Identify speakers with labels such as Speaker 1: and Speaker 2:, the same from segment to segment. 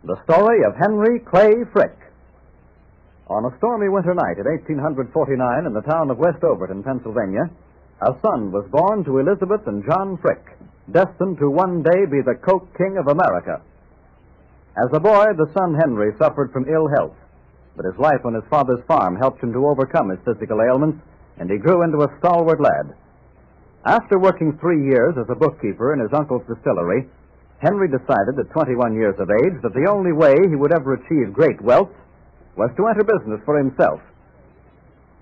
Speaker 1: The story of Henry Clay Frick. On a stormy winter night in 1849 in the town of West Overton, Pennsylvania, a son was born to Elizabeth and John Frick, destined to one day be the Coke King of America. As a boy, the son Henry suffered from ill health, but his life on his father's farm helped him to overcome his physical ailments, and he grew into a stalwart lad. After working 3 years as a bookkeeper in his uncle's distillery, Henry decided at 21 years of age that the only way he would ever achieve great wealth was to enter business for himself.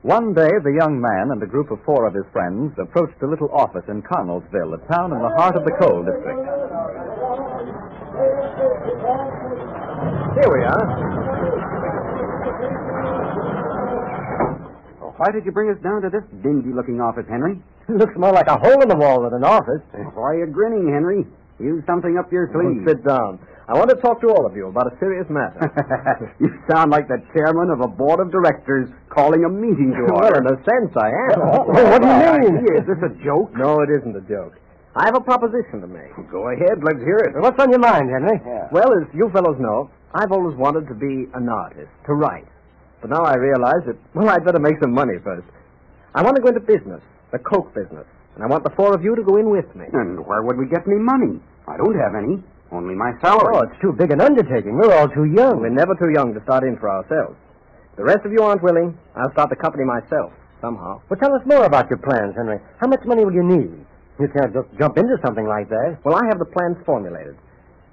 Speaker 1: One day, the young man and a group of 4 of his friends approached a little office in Connellsville, a town in the heart of the coal district.
Speaker 2: Here we are. Oh, why did you bring us down to this dingy-looking office, Henry?
Speaker 3: It looks more like a hole in the wall than an office.
Speaker 2: Why are you grinning, Henry? Use something up your sleeve.
Speaker 3: Sit down. I want to talk to all of you about a serious matter.
Speaker 2: You sound like the chairman of a board of directors calling a meeting to order.
Speaker 3: Well, in a sense, I am. What do you mean?
Speaker 2: Is this a joke?
Speaker 3: No, it isn't a joke. I have a proposition to make.
Speaker 2: Go ahead, let's hear it.
Speaker 3: What's on your mind, Henry? Yeah. Well, as you fellows know, I've always wanted to be an artist, to write. But now I realize that, well, I'd better make some money first. I want to go into business, the Coke business, and I want the 4 of you to go in with me.
Speaker 2: And where would we get any money? I don't have any. Only my salary.
Speaker 3: Oh, it's too big an undertaking. We're all too young. We're never too young to start in for ourselves. If the rest of you aren't willing, I'll start the company myself, somehow. Well, tell us more about your plans, Henry. How much money will you need? You can't just jump into something like that. Well, I have the plans formulated.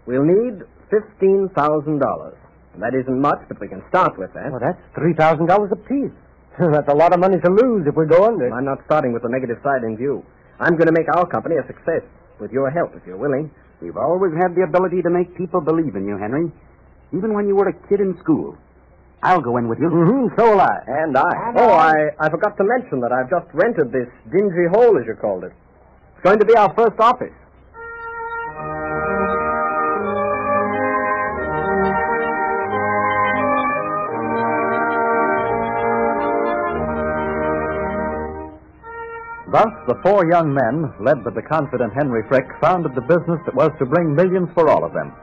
Speaker 3: We'll need $15,000. That isn't much, but we can start with that. Well, that's $3,000 apiece. That's a lot of money to lose if we go under. I'm not starting with the negative side in view. I'm going to make our company a success, with your help, if you're willing.
Speaker 2: You've always had the ability to make people believe in you, Henry. Even when you were a kid in school. I'll go in with you.
Speaker 3: Mm-hmm, so will I. And I. Oh, I forgot to mention that I've just rented this dingy hole, as you called it. It's going to be our first office.
Speaker 1: Thus, the 4 young men, led by the confident Henry Frick, founded the business that was to bring millions for all of them.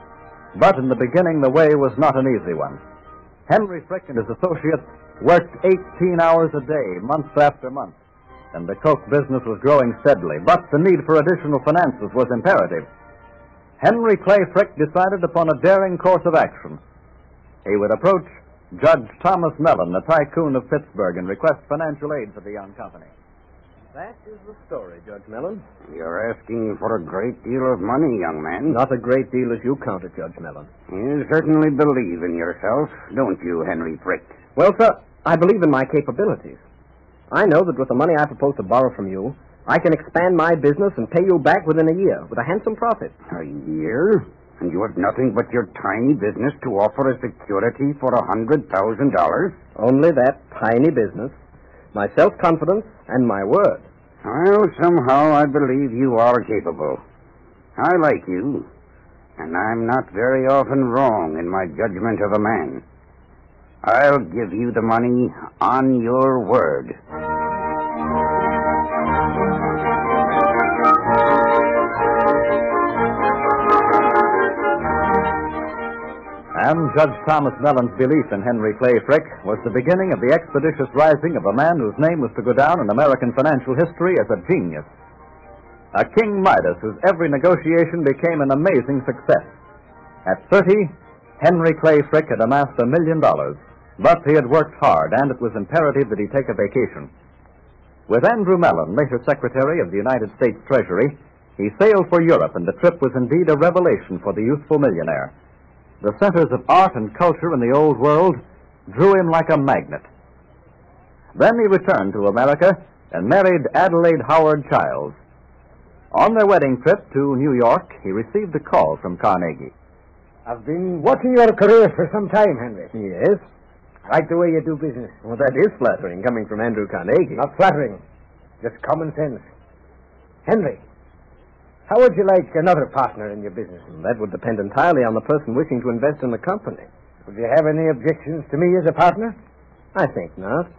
Speaker 1: But in the beginning, the way was not an easy one. Henry Frick and his associates worked 18 hours a day, month after month, and the Coke business was growing steadily, but the need for additional finances was imperative. Henry Clay Frick decided upon a daring course of action. He would approach Judge Thomas Mellon, the tycoon of Pittsburgh, and request financial aid for the young company.
Speaker 3: That is the story, Judge Mellon.
Speaker 2: You're asking for a great deal of money, young man.
Speaker 3: Not a great deal as you count it, Judge Mellon.
Speaker 2: You certainly believe in yourself, don't you, Henry Frick?
Speaker 3: Well, sir, I believe in my capabilities. I know that with the money I propose to borrow from you, I can expand my business and pay you back within a year with a handsome profit.
Speaker 2: A year? And you have nothing but your tiny business to offer as security for $100,000?
Speaker 3: Only that tiny business, my self-confidence, and my word.
Speaker 2: Well, somehow I believe you are capable. I like you, and I'm not very often wrong in my judgment of a man. I'll give you the money on your word.
Speaker 1: And Judge Thomas Mellon's belief in Henry Clay Frick was the beginning of the expeditious rising of a man whose name was to go down in American financial history as a genius. A King Midas whose every negotiation became an amazing success. At 30, Henry Clay Frick had amassed $1 million, but he had worked hard, and it was imperative that he take a vacation. With Andrew Mellon, later Secretary of the United States Treasury, he sailed for Europe, and the trip was indeed a revelation for the youthful millionaire. The centers of art and culture in the old world drew him like a magnet. Then he returned to America and married Adelaide Howard Childs. On their wedding trip to New York, he received a call from Carnegie.
Speaker 3: I've been watching your career for some time, Henry. Yes? I like the way you do business. Well, that is flattering, coming from Andrew Carnegie. Not flattering, just common sense. Henry, how would you like another partner in your business? That would depend entirely on the person wishing to invest in the company. Would you have any objections to me as a partner? I think not.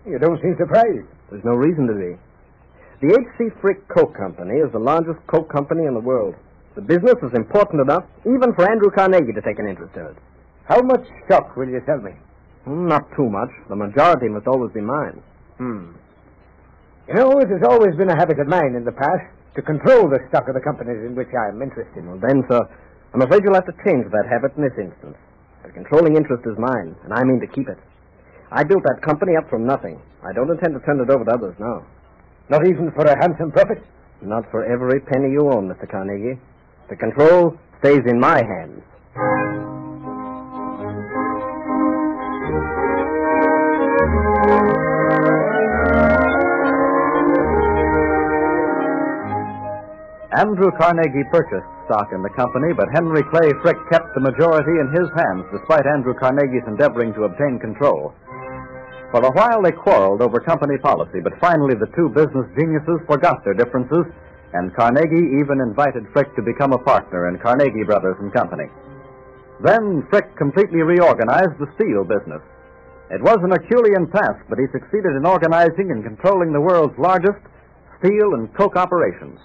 Speaker 3: You don't seem surprised. There's no reason to be. The H.C. Frick Coke Company is the largest coke company in the world. The business is important enough, even for Andrew Carnegie to take an interest in it.
Speaker 4: How much stock will you sell me?
Speaker 3: Not too much. The majority must always be mine.
Speaker 4: You know, it has always been a habit of mine in the past to control the stock of the companies in which I am interested.
Speaker 3: Well, then, sir, I'm afraid you'll have to change that habit in this instance. The controlling interest is mine, and I mean to keep it. I built that company up from nothing. I don't intend to turn it over to others now.
Speaker 4: Not even for a handsome profit?
Speaker 3: Not for every penny you own, Mr. Carnegie. The control stays in my hands.
Speaker 1: Andrew Carnegie purchased stock in the company, but Henry Clay Frick kept the majority in his hands, despite Andrew Carnegie's endeavoring to obtain control. For a while they quarreled over company policy, but finally the two business geniuses forgot their differences, and Carnegie even invited Frick to become a partner in Carnegie Brothers and Company. Then Frick completely reorganized the steel business. It was an Herculean task, but he succeeded in organizing and controlling the world's largest steel and coke operations.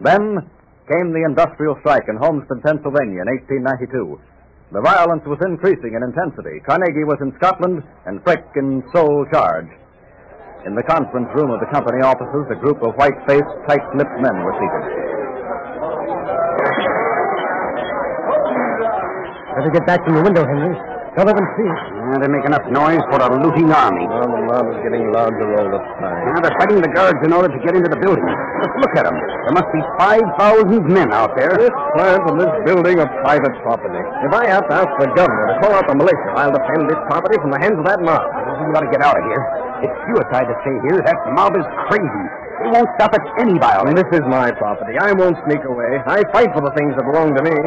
Speaker 1: Then came the industrial strike in Homestead, Pennsylvania in 1892. The violence was increasing in intensity. Carnegie was in Scotland and Frick in sole charge. In the conference room of the company offices, a group of white-faced, tight-lipped men were seated.
Speaker 4: Better get back from the window, Henry. Don't let them see us.
Speaker 2: Yeah, they make enough noise for a looting army.
Speaker 3: Well, the mob is getting larger all the time.
Speaker 2: Now, they're fighting the guards in order to get into the building. Just look at them. There must be 5,000 men out there.
Speaker 3: This plant and this building are private property. If I have to ask the governor to call out the militia, I'll defend this property from the hands of that mob.
Speaker 2: You got to get out of here. It's suicide to stay here. That mob is crazy. They won't stop at any violence.
Speaker 3: This is my property. I won't sneak away. I fight for the things that belong to me.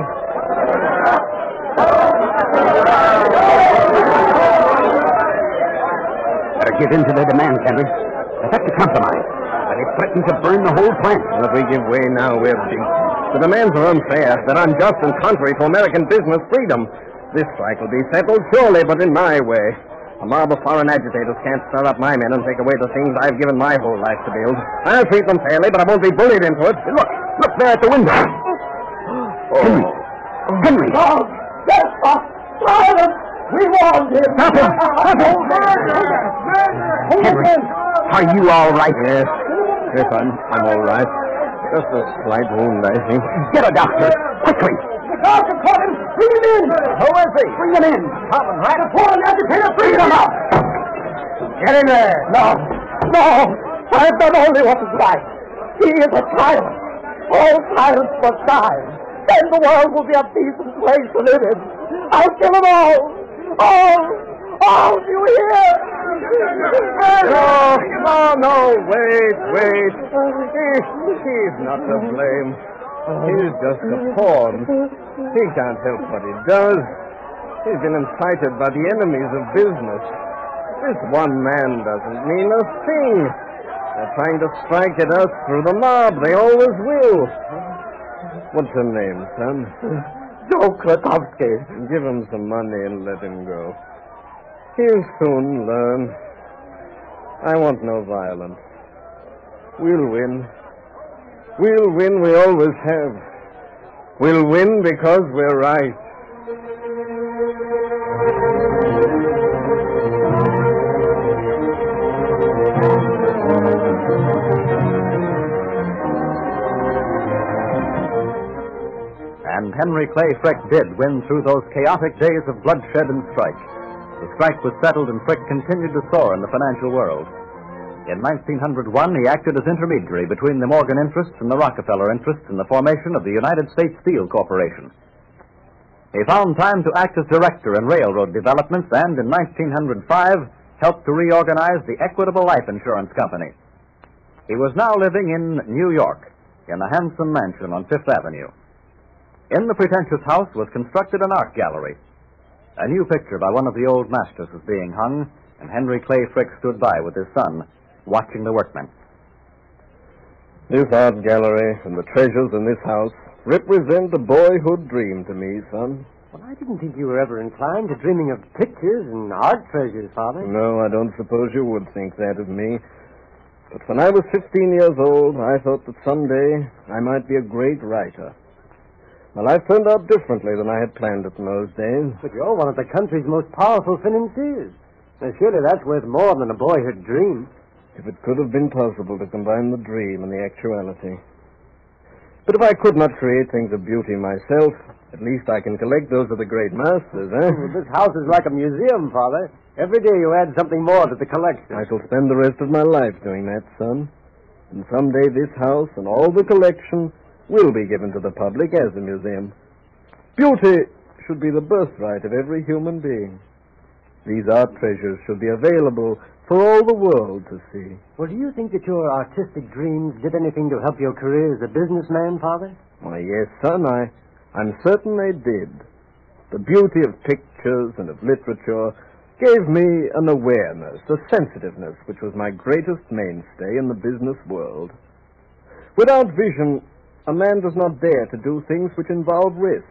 Speaker 2: Better give in to their demands, Henry. They've got to compromise. But they threaten to burn the whole plant.
Speaker 3: Well, if we give way now, we're beat. The demands are unfair. They're unjust and contrary to American business freedom. This strike will be settled, surely, but in my way. A mob of foreign agitators can't stir up my men and take away the things I've given my whole life to build. I'll treat them fairly, but I won't be bullied into it.
Speaker 2: Look there at the window. Henry!
Speaker 4: Oh, yes, silence! We warned him!
Speaker 2: Stop him! Henry, are you all right?
Speaker 3: Yes, I'm all right. Just a slight wound, I think.
Speaker 2: Get a doctor, quickly!
Speaker 4: The doctor caught him! Bring him in!
Speaker 2: Who is he? Bring him in!
Speaker 4: Common, right? The foreign agitator! Bring him out!
Speaker 2: Get in there!
Speaker 4: No! I've done only what is right. He is a tyrant. All tyrants must die. Then the world will be a decent place to live in. I'll kill them all! All! Do you hear?
Speaker 3: No, wait. He's not to blame. He's just a pawn. He can't help what he does. He's been incited by the enemies of business. This one man doesn't mean a thing. They're trying to strike at us through the mob. They always will. What's your name, son?
Speaker 4: Joe Krakowski.
Speaker 3: Give him some money and let him go. He'll soon learn. I want no violence. We'll win. We'll win, we always have. We'll win because we're right.
Speaker 1: And Henry Clay Frick did win through those chaotic days of bloodshed and strife. The strike was settled and Frick continued to soar in the financial world. In 1901, he acted as intermediary between the Morgan interests and the Rockefeller interests in the formation of the United States Steel Corporation. He found time to act as director in railroad developments and in 1905 helped to reorganize the Equitable Life Insurance Company. He was now living in New York in a handsome mansion on Fifth Avenue. In the pretentious house was constructed an art gallery. A new picture by one of the old masters was being hung, and Henry Clay Frick stood by with his son, watching the workmen.
Speaker 3: This art gallery and the treasures in this house represent a boyhood dream to me, son.
Speaker 4: Well, I didn't think you were ever inclined to dreaming of pictures and art treasures, Father.
Speaker 3: No, I don't suppose you would think that of me. But when I was 15 years old, I thought that someday I might be a great writer. My life turned out differently than I had planned it in those days.
Speaker 4: But you're one of the country's most powerful financiers. Now, surely that's worth more than a boyhood dream.
Speaker 3: If it could have been possible to combine the dream and the actuality. But if I could not create things of beauty myself, at least I can collect those of the great masters, eh?
Speaker 4: Well, this house is like a museum, Father. Every day you add something more to the collection.
Speaker 3: I shall spend the rest of my life doing that, son. And someday this house and all the collection will be given to the public as a museum. Beauty should be the birthright of every human being. These art treasures should be available for all the world to see.
Speaker 4: Well, do you think that your artistic dreams did anything to help your career as a businessman, Father?
Speaker 3: Why, yes, son, I'm certain they did. The beauty of pictures and of literature gave me an awareness, a sensitiveness, which was my greatest mainstay in the business world. Without vision, a man does not dare to do things which involve risks.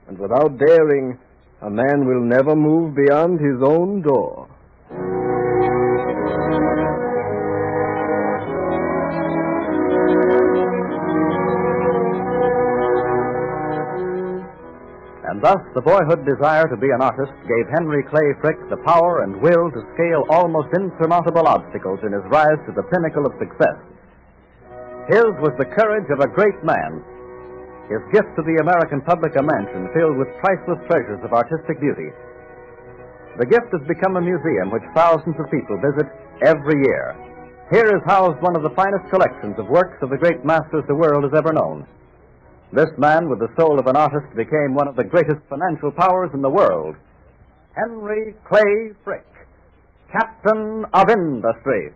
Speaker 3: And without daring, a man will never move beyond his own door.
Speaker 1: And thus, the boyhood desire to be an artist gave Henry Clay Frick the power and will to scale almost insurmountable obstacles in his rise to the pinnacle of success. His was the courage of a great man. His gift to the American public a mansion filled with priceless treasures of artistic beauty. The gift has become a museum which thousands of people visit every year. Here is housed one of the finest collections of works of the great masters the world has ever known. This man with the soul of an artist became one of the greatest financial powers in the world. Henry Clay Frick, Captain of Industry.